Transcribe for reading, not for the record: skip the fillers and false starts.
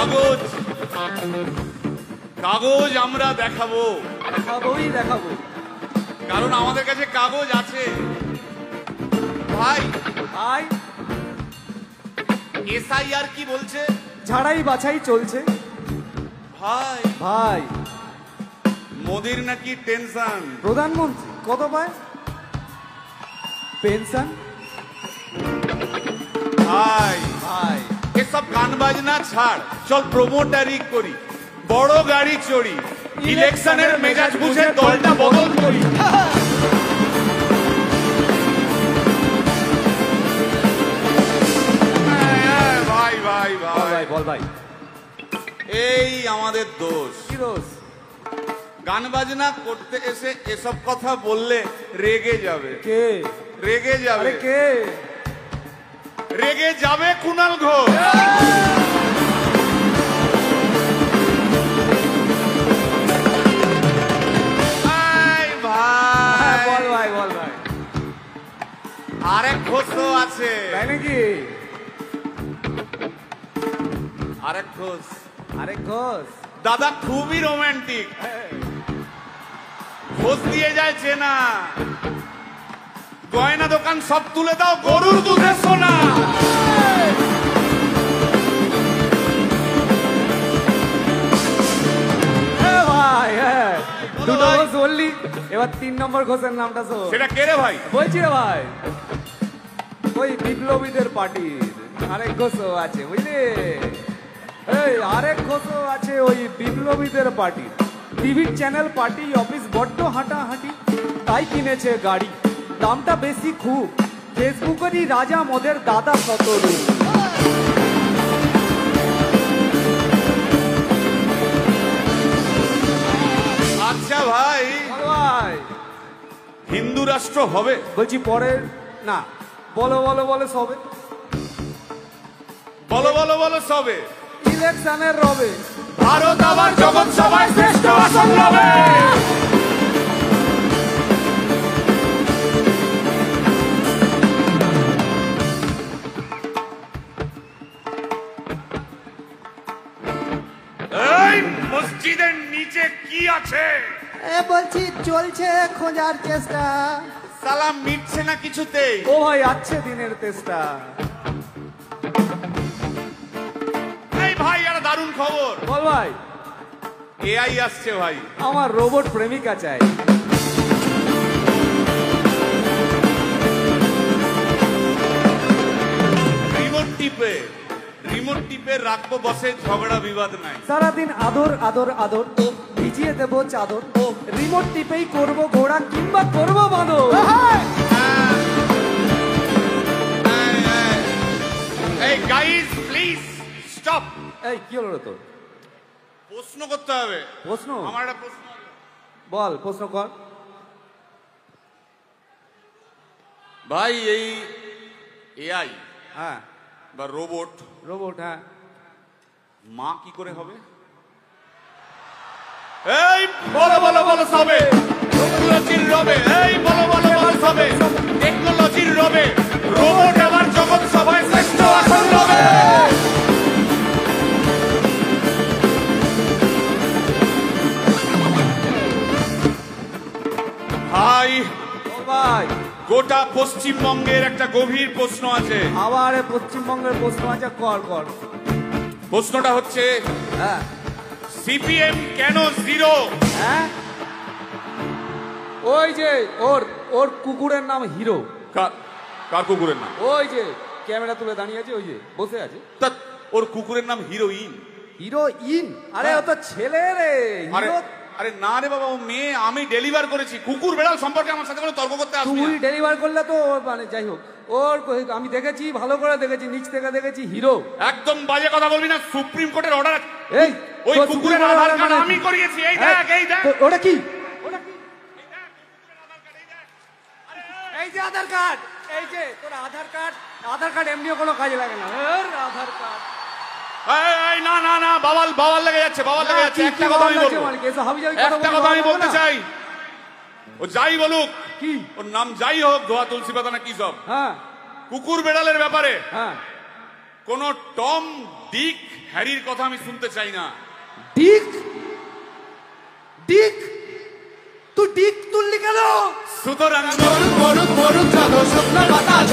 কাগজ কাগজ আমরা দেখাবো, দেখাবো, কারণ আমাদের কাছে কাগজ আছে। ভাই ভাই এসআইআর কি বলছে? ঝাড়াই বাছাই চলছে। ভাই ভাই মোদির নাকি টেনশন। প্রধানমন্ত্রী কত পায় পেনশন? ভাই ভাই এসব গান বাজনা ছাড়, চল প্রমোটারি করি, বড় গাড়ি চড়ি, ইলেকশনের মেজাজ বুঝে দলটা বদল করি। ভাই ভাই ভাই বল ভাই, এই আমাদের দোষ। কি দোষ? গান বাজনা করতে এসে এসব কথা বললে রেগে যাবে। কে রেগে যাবে? কে রেগে যাবে? কুণাল ঘোষ। বল ভাই, বল ভাই। আরেক ঘোষও আছে। তাই নাকি? আরেক ঘোষ, আরেক ঘোষ দাদা খুবই রোমান্টিক, ঘোষ দিয়ে যায় চেনা, গয়না দোকান সব তুলে দাও, গরুর দুধের সোনা। ভাই দুটো ঘোষ বললি, এবার 3 নম্বর ঘোষের নামটা শোন। সেটা কে রে ভাই? বলছি রে ভাই, ওই বিপ্লবীদের পার্টির আরেক ঘোষও আছে, বুঝলি? এই আরেক ঘোষও আছে ওই বিপ্লবীদের পার্টির। টিভির চ্যানেল, পার্টি অফিস বড্ড হাঁটাহাঁটি, তাই কিনেছে গাড়ি, দামটা বেশি খুব, ফেসবুকেরই রাজা মদের দাদা শতরূপ। আচ্ছা ভাই, ভাই হিন্দু রাষ্ট্র হবে? বলছি পরের না, বলো বলো বলো সবে, বলো বলো বলো সবে, ইলেকশনের রবে ভারত আবার জগৎ সভায় শ্রেষ্ঠ আসন লবে। এই মসজিদের নিচে কি আছে? বলছি চলছে খোঁজার চেষ্টা। সালাম মিটছে না কিছুতেই। ও ভাই আছে দিনের চেষ্টা। এই ভাই একটা দারুণ খবর। বল ভাই। এআই আসছে ভাই। আমার রোবট প্রেমিকা চাই। রিমোট টিপে রাখবো বসে, ঝগড়া বিবাদ নাই। সারাদিন আদর আদর আদর, ভিজিয়ে দেবো চাদর, রিমোট টিপেই করবো ঘোড়া কিংবা করবো বাঁদর। এই গাইস প্লিজ স্টপ। এই কি হলো তোর? প্রশ্ন করতে হবে। প্রশ্ন? আমার একটা প্রশ্ন। বল, প্রশ্ন কর ভাই। এই এআই হ্যাঁ বা রোবট, হ্যাঁ, মা কি করে হবে? এই বলো বলো বলো সবে, টেকনোলজির রবে। এই বলো বলো বলো সবে, টেকনোলজির রবে, রোবট আবার জগৎ সভায় শ্রেষ্ঠ আসন লবে। ভাই ভাই গোটা পশ্চিমবঙ্গের একটা গভীর প্রশ্ন আছে। আবার পশ্চিমবঙ্গের প্রশ্ন আছে, কর কর। প্রশ্নটা হচ্ছে, হ্যাঁ সিপিএম কেন জিরো? হ্যাঁ, ওই যে ওর কুকুরের নাম হিরো। কার কুকুরের নাম? ওই যে ক্যামেরা তুলে দাঁড়িয়ে আছে, ওই যে বসে আছে। ওর কুকুরের নাম হিরোইন। হিরোইন? আরে ও তো ছেলে রে। আরে না রে বাবা, ও মেয়ে। আমি ডেলিভার করেছি। কুকুর বেড়াল সম্পর্কে আমার সাথে কোনো তর্ক করতে আসবি না। তুই ডেলিভার করলে তো মানে যাই হোক, আমি দেখেছি, ভালো করে দেখেছি, নিচ থেকে দেখেছি, হিরো। একদম বাজে কথা বলবি না, সুপ্রিম কোর্টের অর্ডার আছে। এই ওই কুকুরের আধার কার্ড আমি করিয়েছি। এই দেখ, এই দেখ। ওটা কি? এই যে আধার কার্ড, এই যে তোর আধার কার্ড এমনিও কোনো কাজে লাগে না। আধার কার্ড না না না, বাওয়াল লেগে যাচ্ছে, বাওয়াল লেগে যাচ্ছে। একটা কথা আমি বলবো, একটা কথা আমি বলতে চাই। ও যাই বলুক, কি ওর নাম যাই হোক, ধোয়া তুলসী পাতা না কি সব, হ্যাঁ, কুকুর বেড়ালের ব্যাপারে হ্যাঁ, কোন টম ডিক হ্যারির কথা আমি শুনতে চাই না। ডিক ডিক তুই ডিক তুললি কেন? সুতরাং মরুক মরুক মরুক যত স্বপ্ন বাতাস